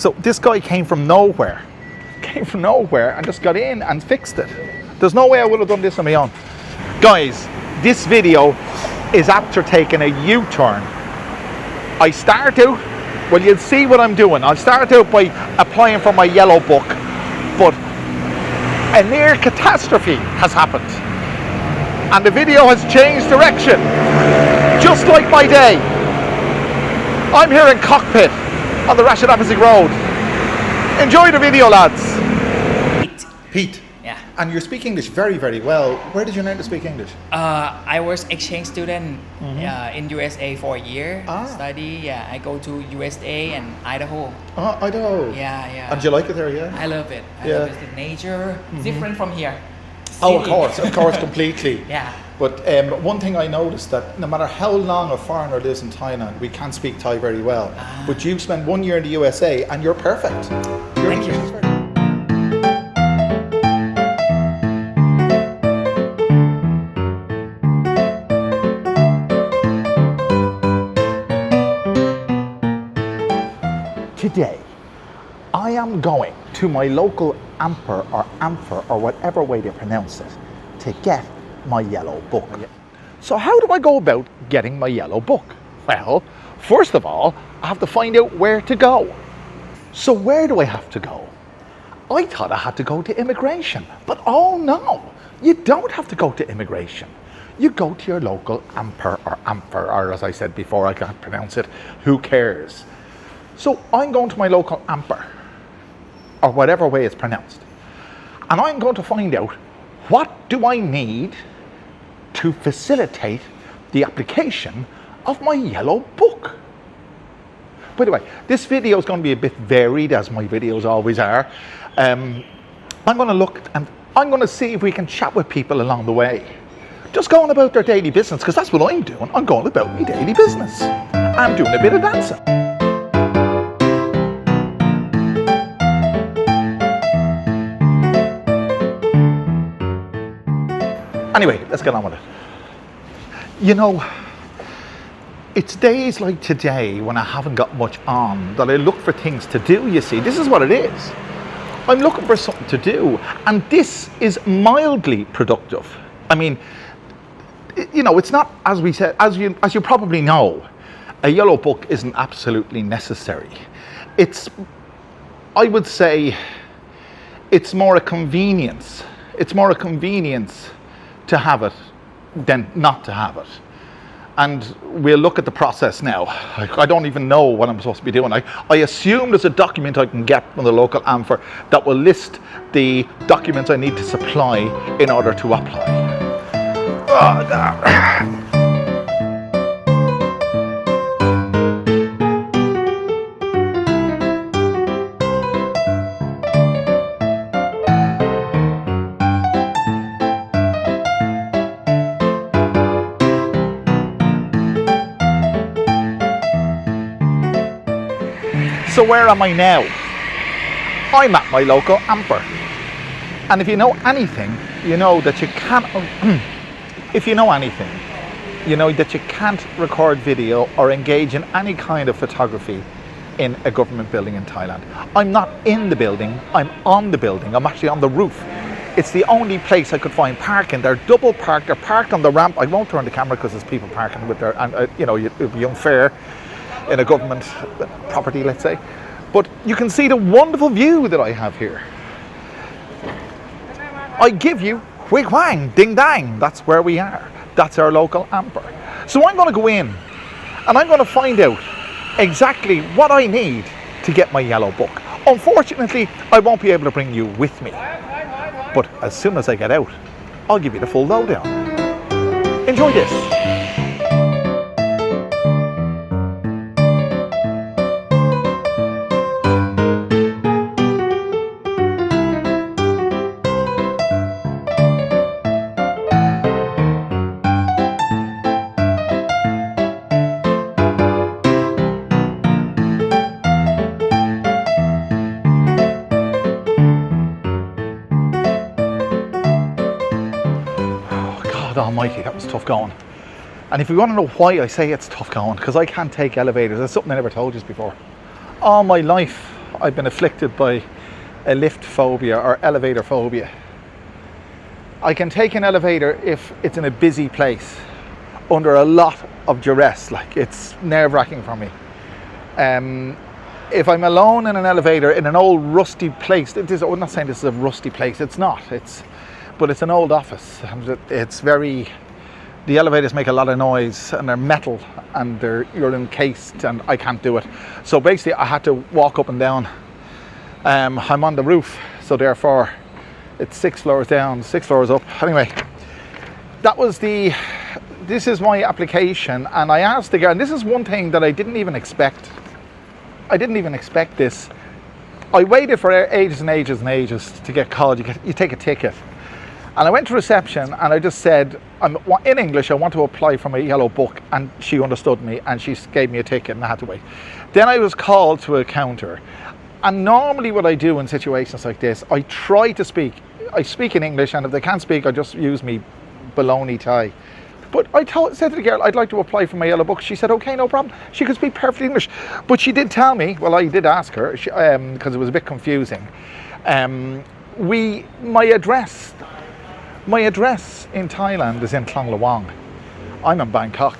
So this guy came from nowhere and just got in and fixed it. There's no way I would have done this on my own. Guys, this video is after taking a U-turn. I start out, well, you'll see what I'm doing. I'll start out by applying for my yellow book, but a near catastrophe has happened. And the video has changed direction, just like my day. I'm here in Cockpit on the Rashid Road. Enjoy the video, lads. Pete. Yeah. And you speak English very, very well. Where did you learn to speak English? I was exchange student in USA for a year. Study. Yeah, I go to USA and Idaho. Idaho. Yeah. And do you like it there? Yeah. I love it. I love it. The nature different from here. Oh, of course, completely. Yeah. But one thing I noticed that no matter how long a foreigner lives in Thailand, we can't speak Thai very well. But you've spent 1 year in the USA and you're perfect. Thank you. Today, I am going to my local Amper or Ampher or whatever way they pronounce it to get my yellow book. So how do I go about getting my yellow book? Well, first of all, I have to find out where to go. So where do I have to go? I thought I had to go to immigration, but oh no, you don't have to go to immigration. You go to your local Amper or Ampher, or as I said before, I can't pronounce it, who cares? So I'm going to my local Amper, or whatever way it's pronounced, and I'm going to find out what do I need to facilitate the application of my yellow book. By the way, this video is going to be a bit varied, as my videos always are. I'm going to look and I'm going to see if we can chat with people along the way. Just going about their daily business, because that's what I'm doing. I'm going about my daily business. I'm doing a bit of dancing. Anyway, let's get on with it. You know, it's days like today when I haven't got much on that I look for things to do, you see. This is what it is. I'm looking for something to do, and this is mildly productive. I mean, you know, it's not, as we said, as you probably know, a yellow book isn't absolutely necessary. I would say, it's more a convenience. It's more a convenience to have it than not to have it. And we'll look at the process now. I don't even know what I'm supposed to be doing. I assume there's a document I can get from the local Amfer that will list the documents I need to supply in order to apply. Oh, no. So where am I now? I'm at my local Amper. And if you know anything, you know that you can't, if you know anything, you know that you can't record video or engage in any kind of photography in a government building in Thailand. I'm not in the building, I'm on the building. I'm actually on the roof. It's the only place I could find parking. They're double parked, they're parked on the ramp. I won't turn the camera because there's people parking with their, and you know, it would be unfair in a government property, let's say. But you can see the wonderful view that I have here. I give you Hui Wang, Ding Dang. That's where we are. That's our local Amper. So I'm going to go in and I'm going to find out exactly what I need to get my yellow book. Unfortunately, I won't be able to bring you with me. But as soon as I get out, I'll give you the full lowdown. Enjoy this. Almighty, that was tough going. And if you want to know why I say it's tough going, because I can't take elevators. That's something I never told you before. All my life, I've been afflicted by a lift phobia or elevator phobia. I can take an elevator if it's in a busy place under a lot of duress, like it's nerve-wracking for me. If I'm alone in an elevator in an old rusty place, I'm not saying this is a rusty place, it's not, but it's an old office, and it's very, the elevators make a lot of noise and they're metal and you're encased, and I can't do it. So basically I had to walk up and down. I'm on the roof, so therefore it's 6 floors down, 6 floors up. Anyway, this is my application, and I asked the girl, and this is one thing that I didn't even expect. I didn't even expect this. I waited for ages and ages and ages to get called. You take a ticket. And I went to reception and I just said, in English, I want to apply for my yellow book, and she understood me and she gave me a ticket and I had to wait. Then I was called to a counter. And normally what I do in situations like this, I try to speak. I speak in English, and if they can't speak, I just use me baloney Thai. But I said to the girl, I'd like to apply for my yellow book. She said, okay, no problem. She could speak perfect English. But she did tell me, well, I did ask her, because it was a bit confusing. My address in Thailand is in Klong Lawang. I'm in Bangkok.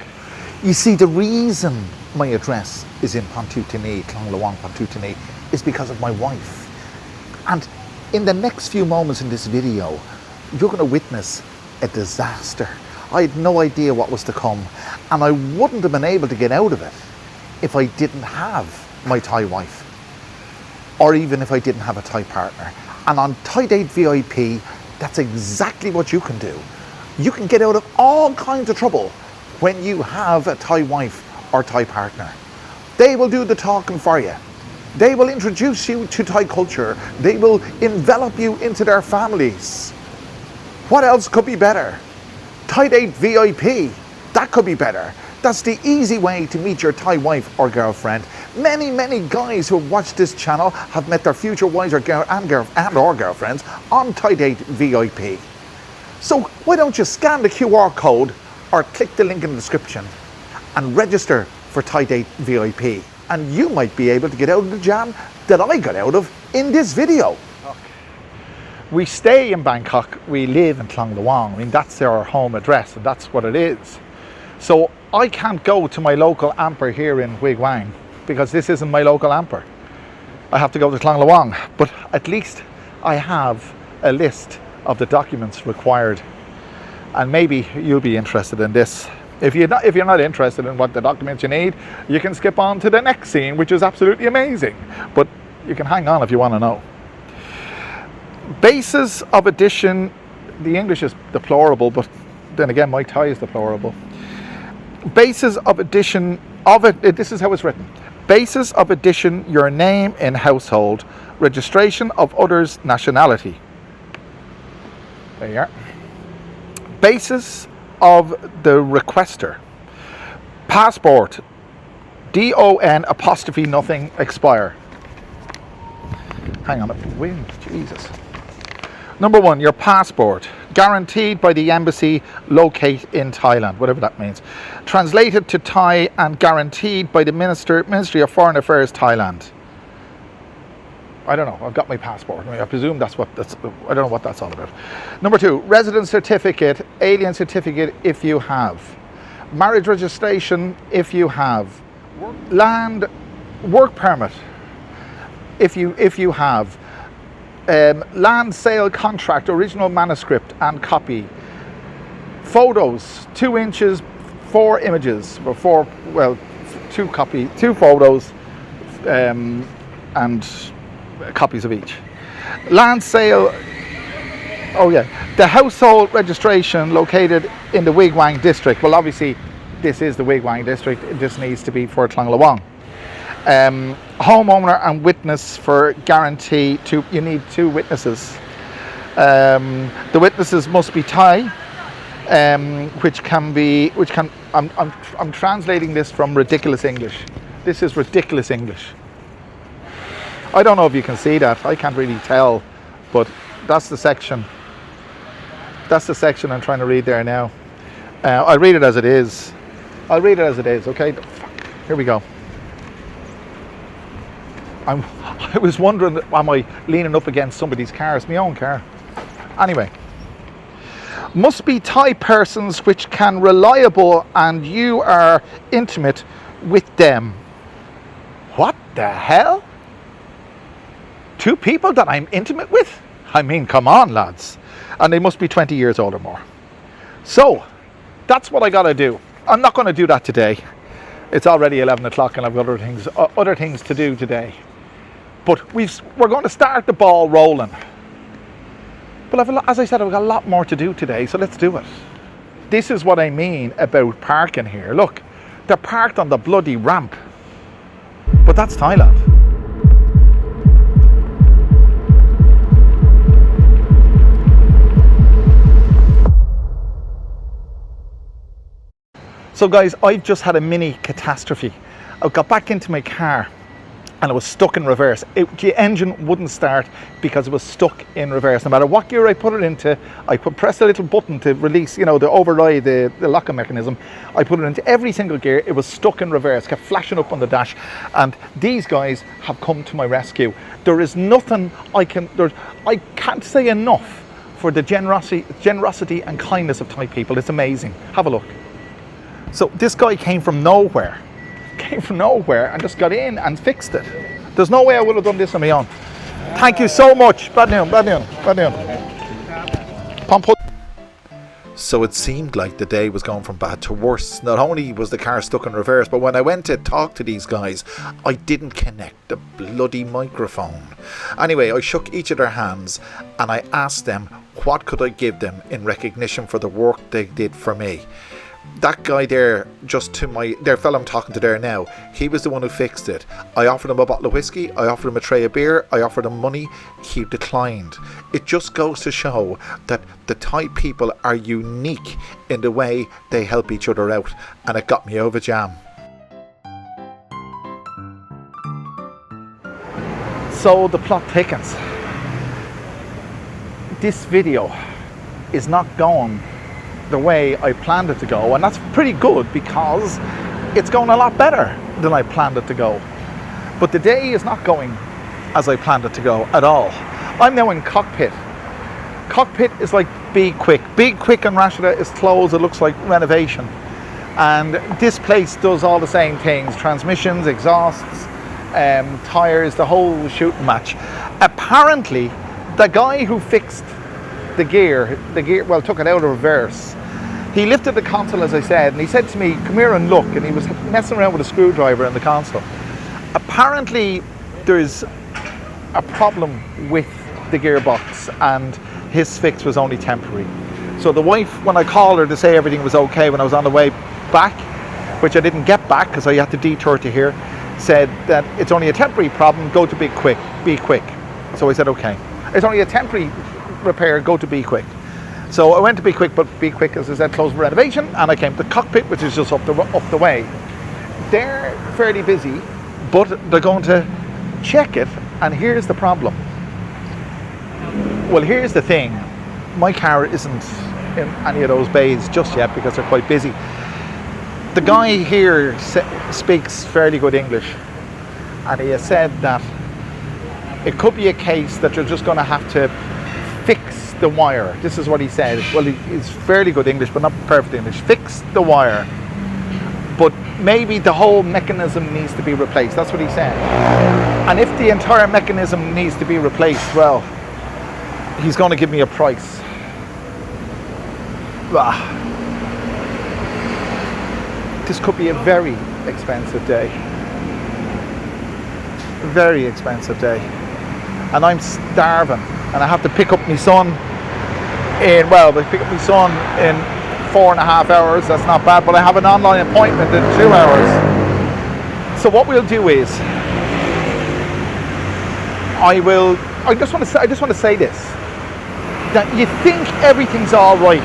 You see, the reason my address is in Pantutini, Klong Lawang, Pantutini, is because of my wife. And in the next few moments in this video, you're going to witness a disaster. I had no idea what was to come, and I wouldn't have been able to get out of it if I didn't have my Thai wife, or even if I didn't have a Thai partner. And on Thai Date VIP, that's exactly what you can do. You can get out of all kinds of trouble when you have a Thai wife or Thai partner. They will do the talking for you. They will introduce you to Thai culture. They will envelop you into their families. What else could be better? Thai Date VIP, that could be better. That's the easy way to meet your Thai wife or girlfriend. Many, many guys who have watched this channel have met their future wives or girlfriends on Thai Date VIP. So why don't you scan the QR code or click the link in the description and register for Thai Date VIP, and you might be able to get out of the jam that I got out of in this video. We stay in Bangkok, we live in Klong Lawang. I mean, that's our home address, and that's what it is. So I can't go to my local amper here in Huy Quang because this isn't my local amper. I have to go to Klong Lawang, but at least I have a list of the documents required, and maybe you'll be interested in this. If you're not interested in what the documents you need, you can skip on to the next scene, which is absolutely amazing. But you can hang on if you want to know. Basis of addition, the English is deplorable, but then again my Thai is deplorable. Basis of addition of it, this is how it's written. Basis of addition, your name in household, registration of others' nationality. There you are. Basis of the requester. Passport, DON apostrophe nothing expire. Hang on a wind, Jesus. Number 1, your passport, guaranteed by the embassy locate in Thailand, whatever that means. Translated to Thai and guaranteed by the Ministry of Foreign Affairs, Thailand. I don't know, I've got my passport. I presume I don't know what that's all about. Number 2, residence certificate, alien certificate if you have. Marriage registration if you have. Land, work permit if you have. Land sale contract, original manuscript and copy. Photos, 2 inches, 4 images, or 2 photos, and copies of each. Land sale, the household registration located in the Huy Quang district. Well, obviously this is the Huy Quang district. This needs to be for Klong Lawang. Homeowner and witness for guarantee. You need 2 witnesses. The witnesses must be Thai, I'm translating this from ridiculous English. This is ridiculous English. I don't know if you can see that. I can't really tell, but that's the section. That's the section I'm trying to read there now. I'll read it as it is. Okay? Here we go. I was wondering, am I leaning up against somebody's car? It's my own car. Anyway. Must be Thai persons which can reliable and you are intimate with them. What the hell? 2 people that I'm intimate with? I mean, come on, lads. And they must be 20 years old or more. So, that's what I gotta do. I'm not gonna do that today. It's already 11 o'clock and I've got other things to do today. But we're going to start the ball rolling. But as I said, I've got a lot more to do today, so let's do it. This is what I mean about parking here. Look, they're parked on the bloody ramp. But that's Thailand. So guys, I've just had a mini catastrophe. I got back into my car and I was stuck in reverse. The engine wouldn't start because it was stuck in reverse. No matter what gear I put it into, I pressed a little button to release, to override the locking mechanism. I put it into every single gear. It was stuck in reverse, kept flashing up on the dash. And these guys have come to my rescue. There is nothing I can't say enough for the generosity and kindness of Thai people. It's amazing. Have a look. So this guy came from nowhere and just got in and fixed it. There's no way I would have done this on my own. Thank you so much. Bad noon. So it seemed like the day was going from bad to worse. Not only was the car stuck in reverse, but when I went to talk to these guys, I didn't connect the bloody microphone. Anyway, I shook each of their hands and I asked them what could I give them in recognition for the work they did for me. That guy there, their fellow I'm talking to there now, he was the one who fixed it. I offered him a bottle of whiskey, I offered him a tray of beer, I offered him money, he declined. It just goes to show that the Thai people are unique in the way they help each other out, and it got me over jam. So the plot thickens. This video is not going the way I planned it to go, and that's pretty good because it's going a lot better than I planned it to go. But the day is not going as I planned it to go at all. I'm now in Cockpit. Cockpit is like Be Quick. Be Quick in Rashida is closed. It looks like renovation. And this place does all the same things: transmissions, exhausts, tires, the whole shooting match. Apparently, the guy who fixed the gear, took it out of reverse. He lifted the console, as I said, and he said to me, come here and look, and he was messing around with a screwdriver in the console. Apparently, there's a problem with the gearbox, and his fix was only temporary. So the wife, when I called her to say everything was okay when I was on the way back, which I didn't get back because I had to detour to here, said that it's only a temporary problem, go to Be Quick. So I said, okay. It's only a temporary repair, go to Be Quick. So I went to Be Quick, but Be Quick, as I said, closed for renovation, and I came to Cockpit, which is just up the way. They're fairly busy, but they're going to check it, and here's the problem. Well, here's the thing. My car isn't in any of those bays just yet because they're quite busy. The guy here speaks fairly good English, and he has said that it could be a case that you're just going to have to fix the wire. This is what he said. Well, he's fairly good English, but not perfect English. Fix the wire, but maybe the whole mechanism needs to be replaced. That's what he said. And if the entire mechanism needs to be replaced, well, he's going to give me a price. This could be a very expensive day. Very expensive day. And I'm starving, and I have to pick up my son in 4.5 hours. That's not bad, but I have an online appointment in 2 hours. So what we'll do is, I just want to say this, that you think everything's all right,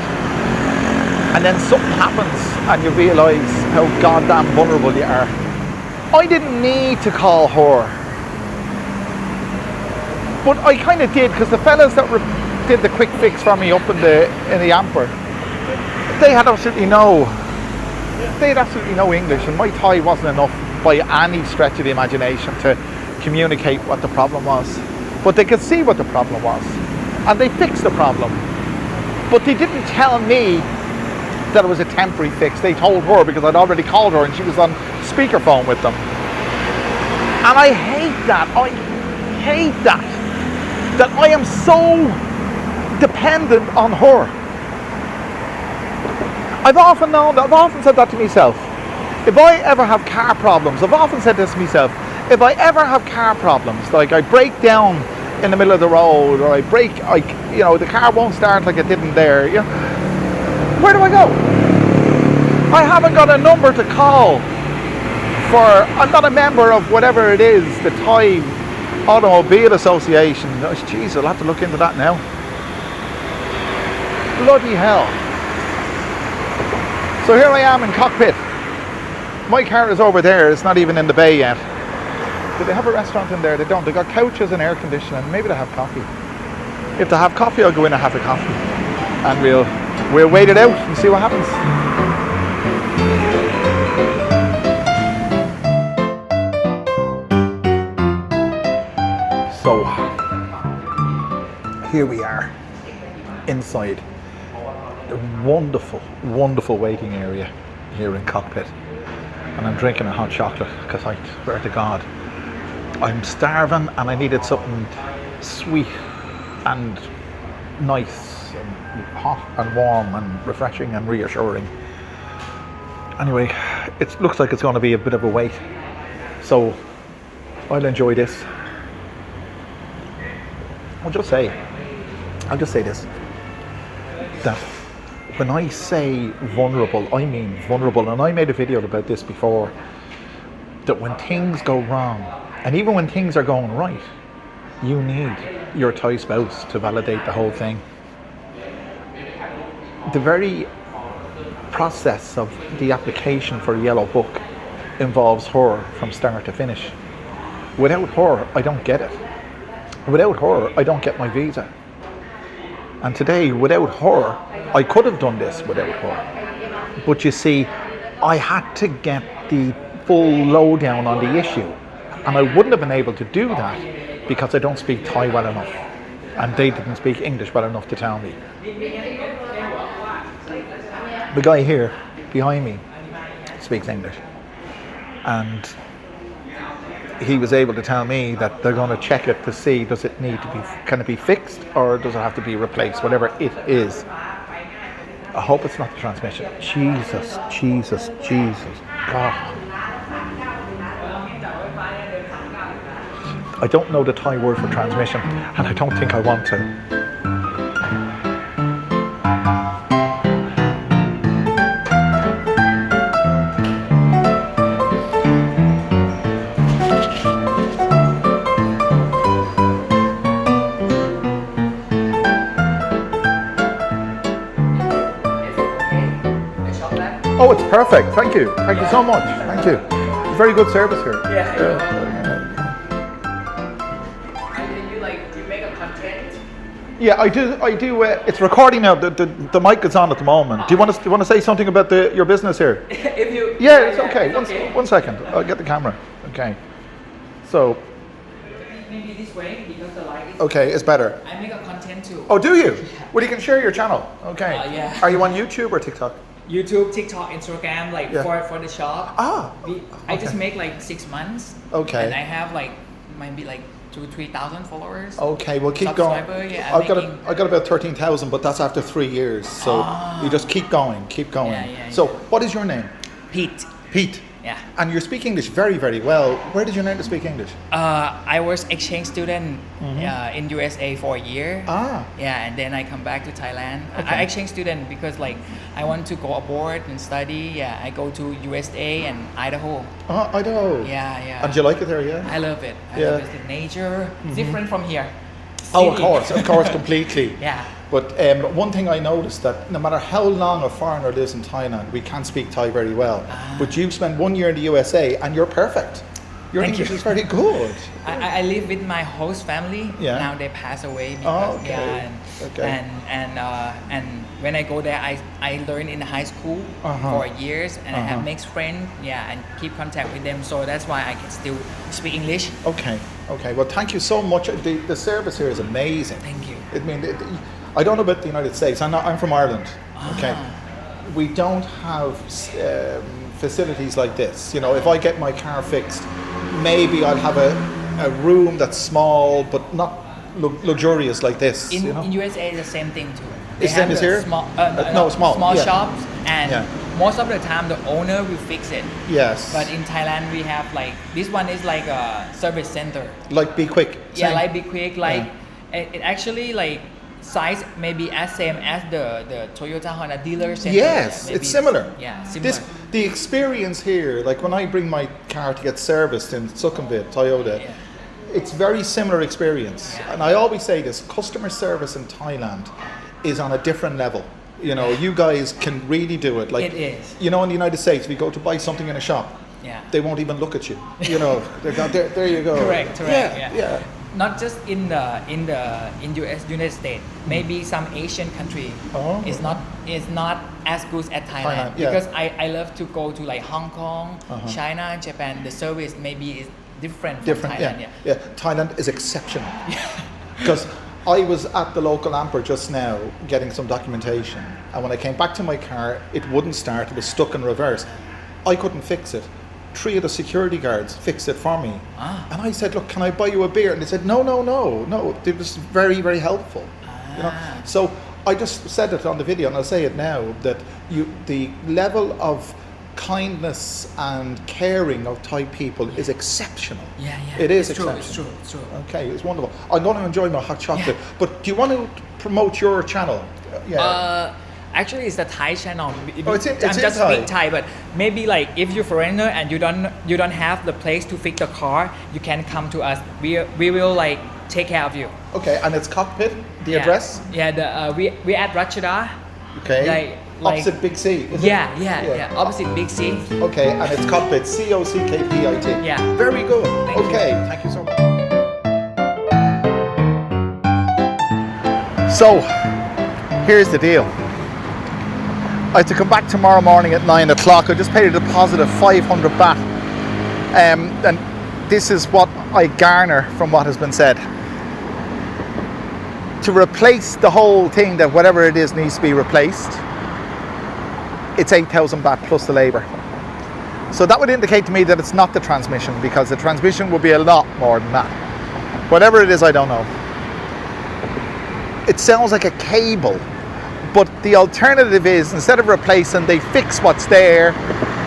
and then something happens and you realise how goddamn vulnerable you are. I didn't need to call her, but I kind of did, because the fellas that did the quick fix for me up in the Amper, they had absolutely no English, and my Thai wasn't enough by any stretch of the imagination to communicate what the problem was. But they could see what the problem was. And they fixed the problem. But they didn't tell me that it was a temporary fix. They told her because I'd already called her and she was on speakerphone with them. And I hate that. I hate that. That I am so dependent on her. I've often said that to myself. If I ever have car problems, I've often said this to myself, if I ever have car problems, like I break down in the middle of the road, or the car won't start like it didn't there, where do I go? I haven't got a number to call I'm not a member of whatever it is, the Thai Automobile Association. Oh, jeez, I'll have to look into that now. Bloody hell. So here I am in cockpit. My car is over there, it's not even in the bay yet. Do they have a restaurant in there? They don't. They got couches and air conditioning. Maybe they have coffee. If they have coffee, I'll go in and have a coffee. And we'll wait it out and see what happens. So, here we are, inside the wonderful, wonderful waiting area here in cockpit. And I'm drinking a hot chocolate because I swear to God, I'm starving and I needed something sweet and nice and hot and warm and refreshing and reassuring. Anyway, it looks like it's going to be a bit of a wait, so I'll enjoy this. I'll just say this, that when I say vulnerable, I mean vulnerable, and I made a video about this before, that when things go wrong, and even when things are going right, you need your Thai spouse to validate the whole thing. The very process of the application for a yellow book involves her from start to finish. Without her, I don't get it. Without her, I don't get my visa. And today, without her, I could have done this without her. But you see, I had to get the full lowdown on the issue. And I wouldn't have been able to do that because I don't speak Thai well enough. And they didn't speak English well enough to tell me. The guy here, behind me, speaks English. And he was able to tell me that they're going to check it to see, can it be fixed or does it have to be replaced, whatever it is. I hope it's not the transmission. Jesus. God. I don't know the Thai word for transmission, and I don't think I want to. Oh, it's perfect. Thank you. Thank you so much. Thank you. Very good service here. Do you make a content? Yeah, I do. It's recording now. The mic is on at the moment. Do you want to say something about your business here? It's okay. One second. I'll get the camera. Okay. So. Maybe this way because the light is. Okay, it's better. I make a content too. Oh, do you? Well, you can share your channel. Okay. Yeah. Are you on YouTube or TikTok? YouTube, TikTok, Instagram, for the shop. I just make 6 months. Okay. And I have maybe 2,000-3,000 followers. Okay, well keep going. Yeah, I got about 13,000, but that's after 3 years. So you just keep going. Yeah, so what is your name? Pete. Yeah. And you speak English very, very well. Where did you learn to speak English? I was exchange student in USA for a year. Yeah, and then I come back to Thailand. Okay. I exchange student because I want to go abroad and study. Yeah, I go to USA and Idaho. Idaho. Yeah. And do you like it there? Yeah. I love it. I love it. The nature, different from here. Oh, of course, completely. Yeah. But one thing I noticed that no matter how long a foreigner lives in Thailand, we can't speak Thai very well. But you spent 1 year in the USA and you're perfect. Your Thank English you. is very good. I live with my host family. Yeah. Now they pass away because okay. yeah, Okay. and when I go there, I learn in high school for years, and I have made friends. Yeah, and keep contact with them. So that's why I can still speak English. Okay. Okay. Well, thank you so much. The service here is amazing. Thank you. I mean, I don't know about the United States. I'm from Ireland. Okay. We don't have facilities like this. You know, if I get my car fixed, maybe I'll have a room that's small but not luxurious like this. In, you know? in USA, the same thing too. It's the same as here? Small, small, yeah. shops, and Yeah. most of the time the owner will fix it. Yes. But in Thailand, we have like this one is like a service center. Like Be Quick. Yeah, Same. like Be Quick, like it actually like size maybe as same as the Toyota Honda dealer center. Yes, Maybe it's similar. Yeah, similar. The experience here, like when I bring my car to get serviced in Sukhumvit, Toyota, Yeah. it's very similar experience. Yeah. And I always say this, customer service in Thailand is on a different level. You know, you guys can really do it. Like, It is. You know, in the United States, if you go to buy something in a shop, Yeah. they won't even look at you. You know, they're gone, there you go. Correct. Yeah. Not just in United States, maybe some Asian country is not as good as Thailand. Yeah. Because I love to go to like Hong Kong, China, Japan. The service maybe is different from Thailand. Yeah. Thailand is exceptional. Because I was at the local Amper just now getting some documentation, and when I came back to my car, it wouldn't start. It was stuck in reverse. I couldn't fix it. 3 of the security guards fixed it for me. And I said, look, can I buy you a beer? And they said, no. They were just very, very helpful. You know? So I just said it on the video, and I'll say it now, that the level of kindness and caring of Thai people is exceptional. Yeah. It is It's true, exceptional. It's true. Okay, it's wonderful. I'm going to enjoy my hot chocolate. But do you want to promote your channel? Actually, it's a Thai channel. It's in just Thai. speak Thai, but maybe like if you're foreigner and you don't have the place to fix the car, you can come to us. We will like take care of you. Okay, and it's Cockpit, the address? Yeah, we at Rachida. Okay. Opposite Big C, is it? Yeah. Opposite Big C. Okay, and it's Cockpit, COCKPIT. Yeah. Very good. Thank you. Thank you so much. So, here's the deal. I have to come back tomorrow morning at 9 o'clock. I just paid a deposit of 500 baht. And this is what I garner from what has been said. To replace the whole thing, that whatever it is needs to be replaced, it's 8,000 baht plus the labour. So that would indicate to me that it's not the transmission, because the transmission will be a lot more than that. Whatever it is, I don't know. It sounds like a cable, but the alternative is, instead of replacing, they fix what's there,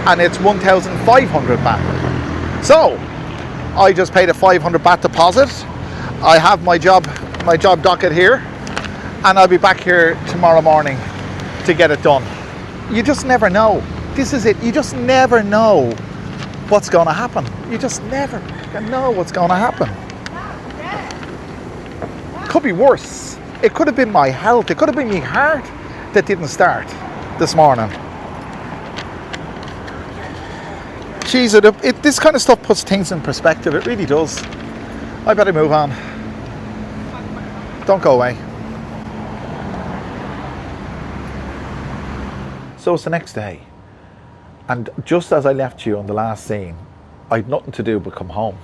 and it's 1,500 baht. So I just paid a 500 baht deposit. I have my job docket here, and I'll be back here tomorrow morning to get it done. You just never know. This is it. You just never know what's going to happen. You just never know what's going to happen. Could be worse. It could have been my health. It could have been my heart that didn't start this morning. Jeez, this kind of stuff puts things in perspective. It really does. I better move on. Don't go away. So it's the next day, and just as I left you on the last scene, I had nothing to do but come home,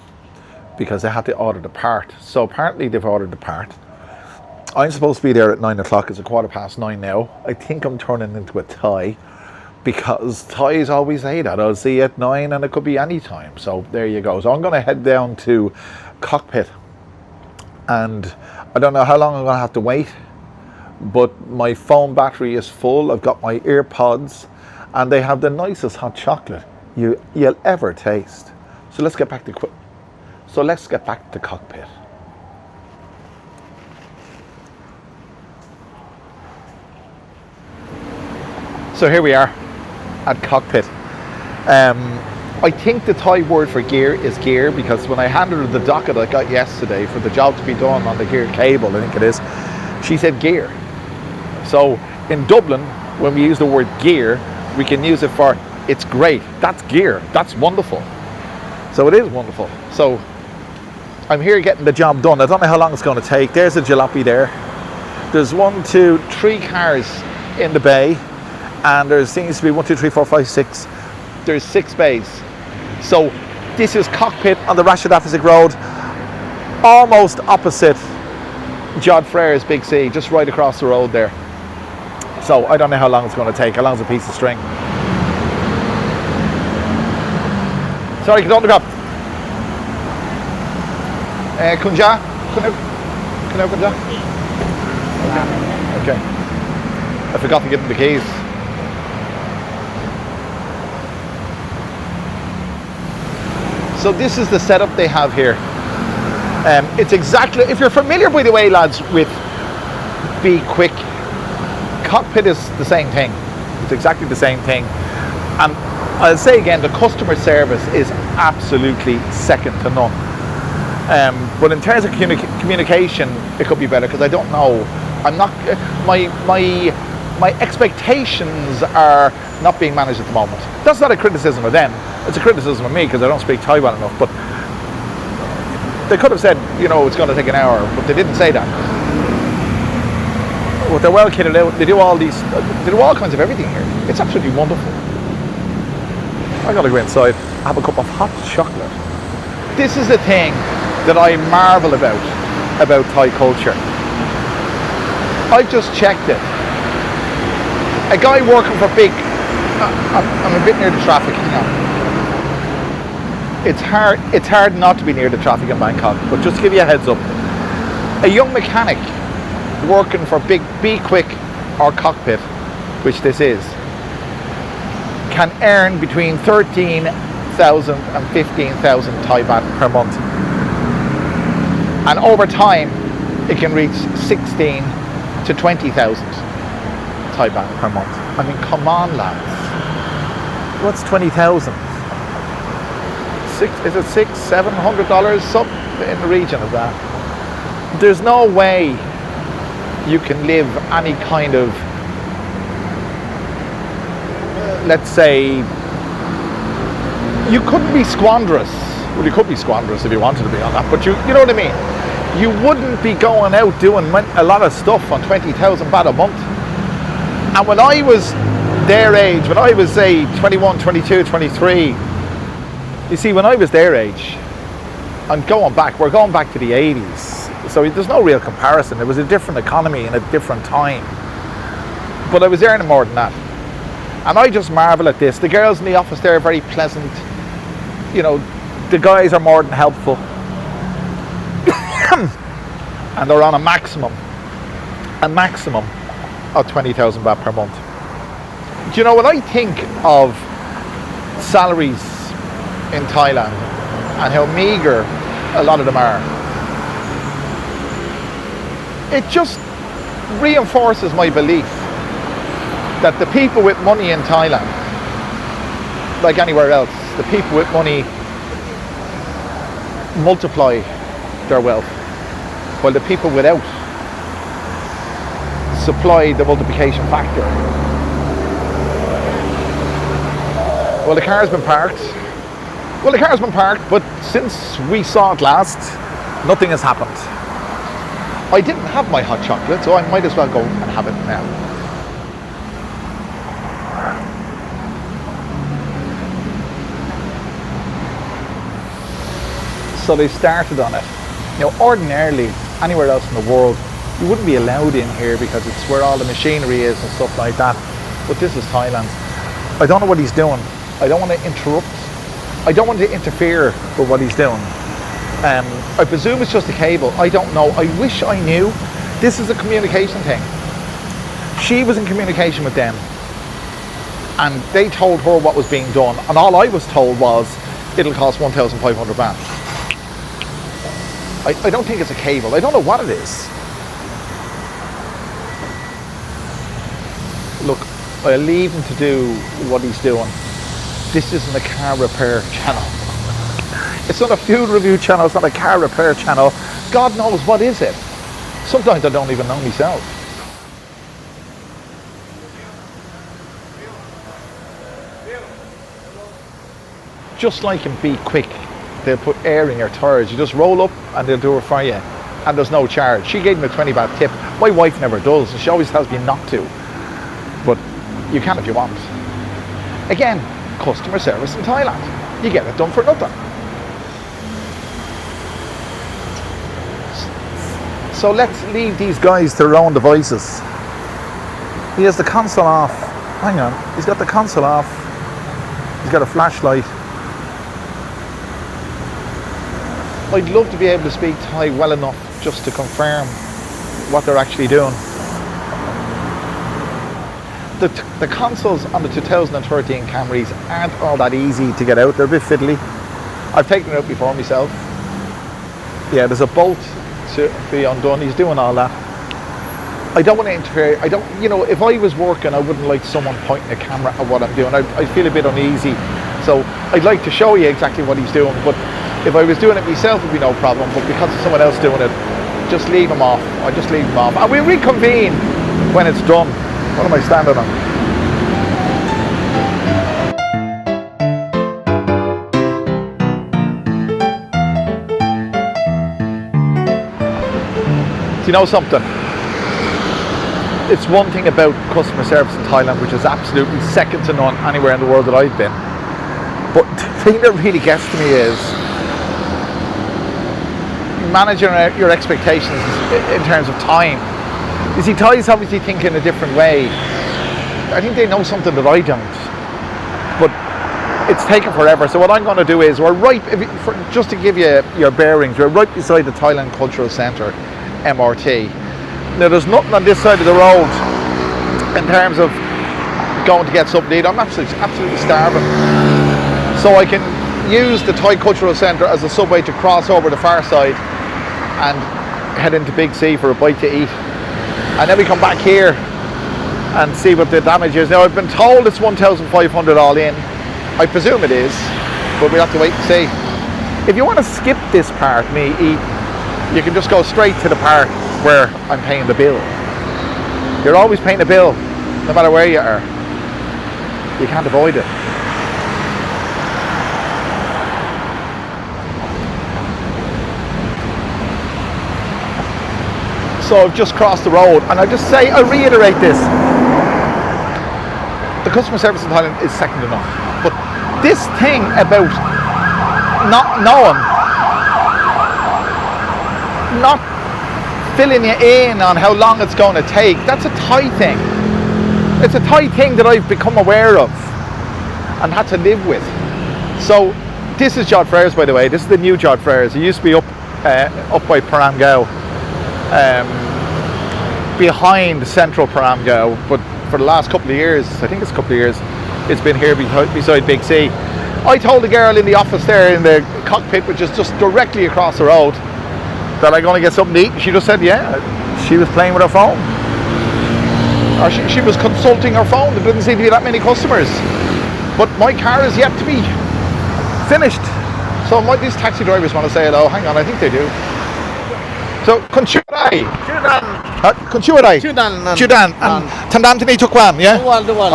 because they had to order the part. So apparently they've ordered the part. I'm supposed to be there at 9 o'clock. It's 9:15 now. I think I'm turning into a Thai, because Thais always say that. I'll see you at 9, and it could be any time. So there you go. So I'm going to head down to Cockpit, and I don't know how long I'm going to have to wait, but my phone battery is full. I've got my earpods, and they have the nicest hot chocolate you'll ever taste. So let's get back to Cockpit. So here we are at Cockpit. I think the Thai word for gear is gear, because when I handed her the docket I got yesterday for the job to be done on the gear cable, I think it is, she said gear. So in Dublin, when we use the word gear, we can use it for it's great, that's gear, that's wonderful. So it is wonderful. So I'm here getting the job done. I don't know how long it's going to take. There's a jalopy there. There's 1, 2, 3 cars in the bay, and there seems to be 1, 2, 3, 4, 5, 6. There's 6 bays. So this is Cockpit on the Rashid Afisik Road, almost opposite Jod Frere's Big C, just right across the road there. So I don't know how long it's going to take. How long's a piece of string? Sorry, get on the cup. Kunja? Kunja? Okay. I forgot to give him the keys. So this is the setup they have here. It's exactly, if you're familiar, by the way, lads, with Be Quick, Cockpit is the same thing. It's exactly the same thing. And I'll say again, the customer service is absolutely second to none. But in terms of communication, it could be better, because I don't know. I'm not, my expectations are not being managed at the moment. That's not a criticism of them. It's a criticism of me, because I don't speak Thai well enough. But they could have said, you know, it's going to take an hour, but they didn't say that. But they're well kitted out. They do all kinds of everything here. It's absolutely wonderful. I got to go inside, have a cup of hot chocolate. This is the thing that I marvel about Thai culture. I've just checked it. A guy working for big, I'm a bit near the traffic, hang on. It's hard not to be near the traffic in Bangkok, but just to give you a heads up. A young mechanic working for Be Quick or Cockpit, which this is, can earn between 13,000 and 15,000 Thai baht per month. And over time, it can reach 16 to 20,000 Thai baht per month. I mean, come on, lads. What's 20,000? Is it $600-700? Something in the region of that. There's no way you can live any kind of, let's say, you couldn't be squanderous. Well, you could be squanderous if you wanted to be on that, but you know what I mean? You wouldn't be going out doing a lot of stuff on 20,000 baht a month. And when I was their age, when I was, say, 21, 22, 23, you see, when I was their age, we're going back to the 80s. So there's no real comparison. It was a different economy and a different time. But I was earning more than that. And I just marvel at this. The girls in the office there are very pleasant. You know, the guys are more than helpful. And they're on a maximum of 20,000 baht per month. Do you know, when I think of salaries in Thailand and how meager a lot of them are, it just reinforces my belief that the people with money in Thailand, like anywhere else, the people with money multiply their wealth, while the people without supply the multiplication factor. Well, the car's been parked. But since we saw it last, nothing has happened. I didn't have my hot chocolate, so I might as well go and have it now. So they started on it. You know, ordinarily, anywhere else in the world, you wouldn't be allowed in here because it's where all the machinery is and stuff like that. But this is Thailand. I don't know what he's doing. I don't want to interrupt. I don't want to interfere with what he's doing. I presume it's just a cable. I don't know. I wish I knew. This is a communication thing. She was in communication with them, and they told her what was being done, and all I was told was it'll cost 1,500 baht. I don't think it's a cable. I don't know what it is. Look, I'll leave him to do what he's doing. This isn't a car repair channel. It's not a food review channel. It's not a car repair channel. God knows what is it. Sometimes I don't even know myself. Just like in Be Quick, they'll put air in your tires. You just roll up and they'll do it for you, and there's no charge. She gave me a 20 baht tip. My wife never does, and she always tells me not to. But you can if you want. Again, customer service in Thailand. You get it done for nothing. So let's leave these guys to their own devices. He has the console off. Hang on, he's got the console off. He's got a flashlight. I'd love to be able to speak Thai well enough just to confirm what they're actually doing. The consoles on the 2013 Camrys aren't all that easy to get out. They're a bit fiddly. I've taken it out before myself. Yeah, there's a bolt to be undone. He's doing all that. I don't want to interfere. I don't, you know, if I was working, I wouldn't like someone pointing a camera at what I'm doing. I feel a bit uneasy. So I'd like to show you exactly what he's doing. But if I was doing it myself, it would be no problem. But because of someone else doing it, just leave him off. I just leave him off. And we'll reconvene when it's done. What am I standing on? Do you know something? It's one thing about customer service in Thailand which is absolutely second to none anywhere in the world that I've been. But the thing that really gets to me is managing your expectations in terms of time. You see, Thais obviously think in a different way. I think they know something that I don't. But it's taken forever. So what I'm going to do is, we're right, just to give you your bearings, we're right beside the Thailand Cultural Centre, MRT. Now there's nothing on this side of the road in terms of going to get something to eat. I'm absolutely starving. So I can use the Thai Cultural Centre as a subway to cross over the far side and head into Big C for a bite to eat. And then we come back here and see what the damage is. Now I've been told it's 1,500 all in. I presume it is, but we'll have to wait and see. If you want to skip this part, you can just go straight to the part where I'm paying the bill. You're always paying the bill, no matter where you are. You can't avoid it. So I've just crossed the road, and I reiterate this. The customer service in Thailand is second to none. But this thing about not knowing, not filling you in on how long it's going to take, that's a Thai thing. It's a Thai thing that I've become aware of and had to live with. So this is Jod Freres, by the way. This is the new Jod Freres. It used to be up by Param Gao, behind central Param Gao, but for the last couple of years, I think it's a couple of years, it's been here beside Big C. I told the girl in the office there in the cockpit, which is just directly across the road, that I'm going to get something to eat. She just said, yeah, she was playing with her phone. Or she was consulting her phone. There didn't seem to be that many customers. But my car is yet to be finished. So these taxi drivers want to say hello. Hang on, I think they do. So, Conchurai. Conchurai. Chudan. And Tandantini Tukwan, yeah?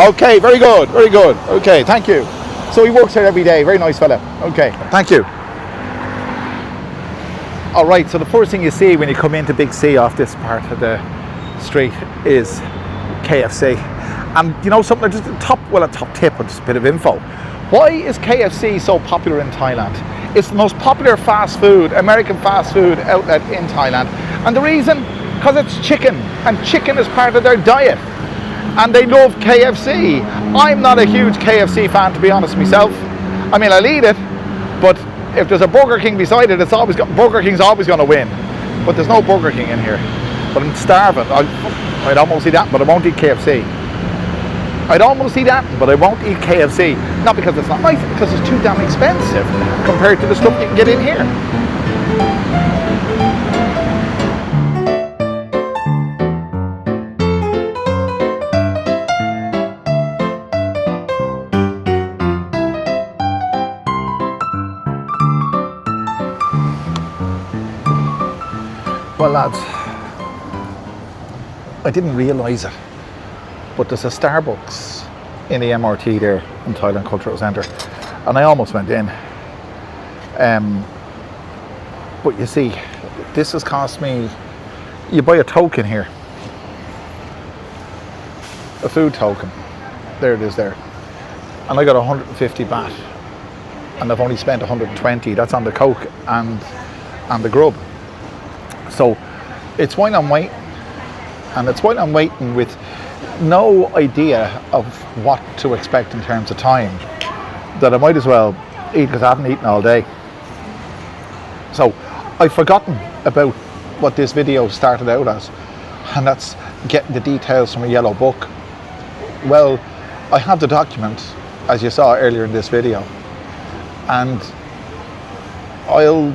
Okay, very good, very good. Okay, thank you. So he works here every day. Very nice fella. Okay, thank you. All right, so the first thing you see when you come into Big C off this part of the street is KFC. And you know something, just a top tip, or just a bit of info. Why is KFC so popular in Thailand? It's the most popular American fast food outlet in Thailand. And the reason, because it's chicken, and chicken is part of their diet. And they love KFC. I'm not a huge KFC fan, to be honest myself. I mean, I'll eat it, but if there's a Burger King beside it, Burger King's always going to win. But there's no Burger King in here. But I'm starving. I'd almost eat that, but I won't eat KFC. I'd almost eat that, but I won't eat KFC. Not because it's not nice, because it's too damn expensive compared to the stuff you can get in here. Well, lads, I didn't realise it, but there's a Starbucks in the MRT there in Thailand Cultural Centre, and I almost went in. But you see, this has cost me, you buy a token here, a food token, there it is there, and I got 150 baht, and I've only spent 120, that's on the Coke and the grub. So it's while I'm waiting, and it's while I'm waiting with no idea of what to expect in terms of time, that I might as well eat, because I haven't eaten all day. So I've forgotten about what this video started out as, and that's getting the details from a yellow book. Well, I have the document, as you saw earlier in this video, and I'll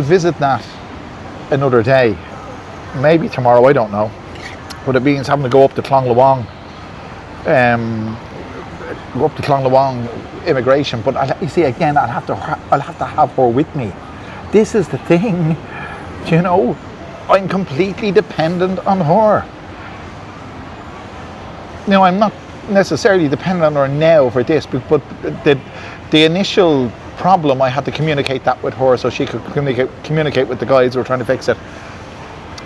visit that another day, maybe tomorrow, I don't know. But it means having to go up to Klong Luang, immigration. But you see, again, I'll have to have her with me. This is the thing, you know, I'm completely dependent on her. Now, I'm not necessarily dependent on her now for this, but the initial problem, I had to communicate that with her so she could communicate with the guys who were trying to fix it.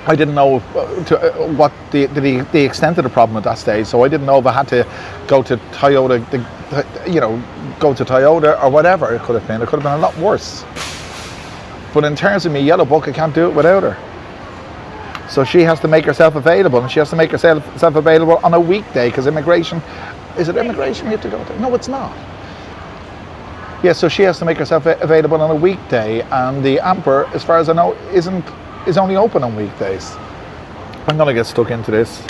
I didn't know what the extent of the problem at that stage, so I didn't know if I had to go to Toyota, go to Toyota or whatever it could have been. It could have been a lot worse. But in terms of my yellow book, I can't do it without her. So she has to make herself available, and she has to make herself available on a weekday, because immigration, is it immigration we have to go to? No, it's not. Yeah, so she has to make herself available on a weekday, and the Amper, as far as I know, is only open on weekdays. I'm gonna get stuck into this.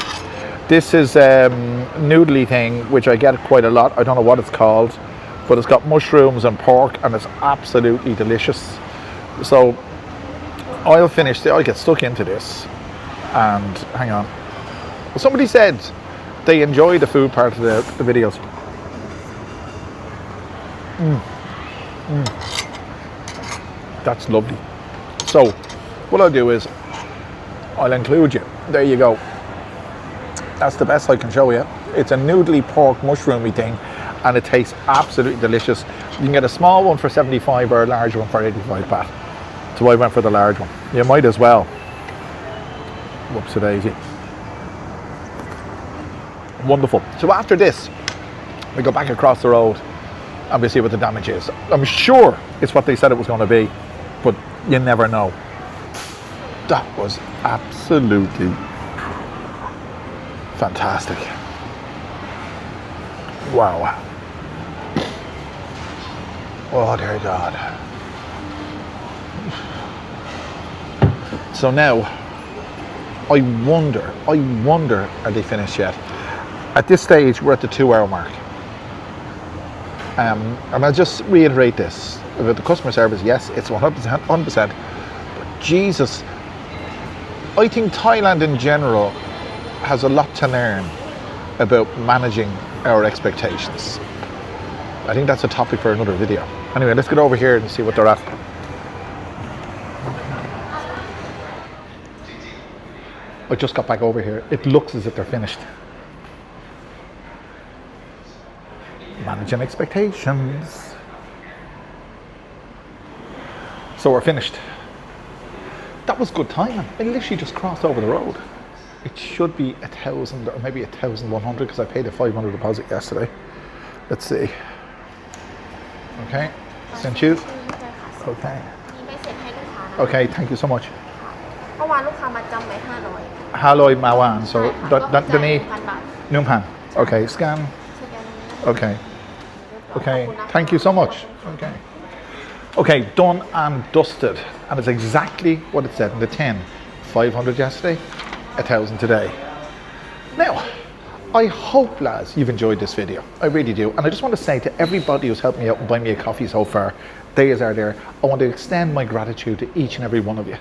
This is noodly thing, which I get quite a lot. I don't know what it's called, but it's got mushrooms and pork, and it's absolutely delicious. So I'll get stuck into this. And hang on. Well, somebody said they enjoy the food part of the videos. That's lovely. So what I'll do is I'll include you. There you go. That's the best I can show you. It's a noodly pork mushroomy thing, and it tastes absolutely delicious. You can get a small one for 75 or a large one for 85 baht. So I went for the large one. You might as well. Whoops a daisy. Wonderful. So after this, we go back across the road and we see what the damage is. I'm sure it's what they said it was going to be, but you never know. That was absolutely fantastic. Wow. Oh dear God. So now, I wonder, are they finished yet? At this stage, we're at the 2-hour mark. And I'll just reiterate this. About the customer service, yes, it's 100%. But Jesus, I think Thailand in general has a lot to learn about managing our expectations. I think that's a topic for another video. Anyway, let's get over here and see what they're at. I just got back over here. It looks as if they're finished. Managing expectations. So we're finished. That was good timing. I literally just crossed over the road. It should be 1,000 or maybe 1,100 because I paid a 500 deposit yesterday. Let's see. Okay, sent you. Okay. Okay, thank you so much. เมื่อวานลูกค้ามาจำไป500 500 Mawan. So the need 1,000. Okay, scan. Okay. Okay, thank you so much. Okay. Okay, done and dusted. And it's exactly what it said in the tin. 500 yesterday, 1,000 today. Now, I hope, lads, you've enjoyed this video. I really do. And I just want to say to everybody who's helped me out and buy me a coffee so far, days are there, I want to extend my gratitude to each and every one of you.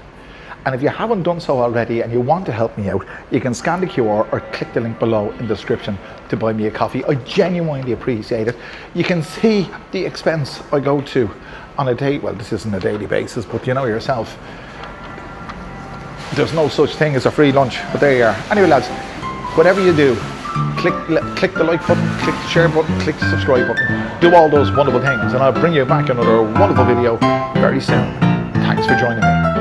And if you haven't done so already and you want to help me out, you can scan the QR or click the link below in the description to buy me a coffee. I genuinely appreciate it. You can see the expense I go to on a day. Well, this isn't a daily basis, but you know yourself, there's no such thing as a free lunch, but there you are. Anyway, lads, whatever you do, click the like button, click the share button, click the subscribe button. Do all those wonderful things, and I'll bring you back another wonderful video very soon. Thanks for joining me.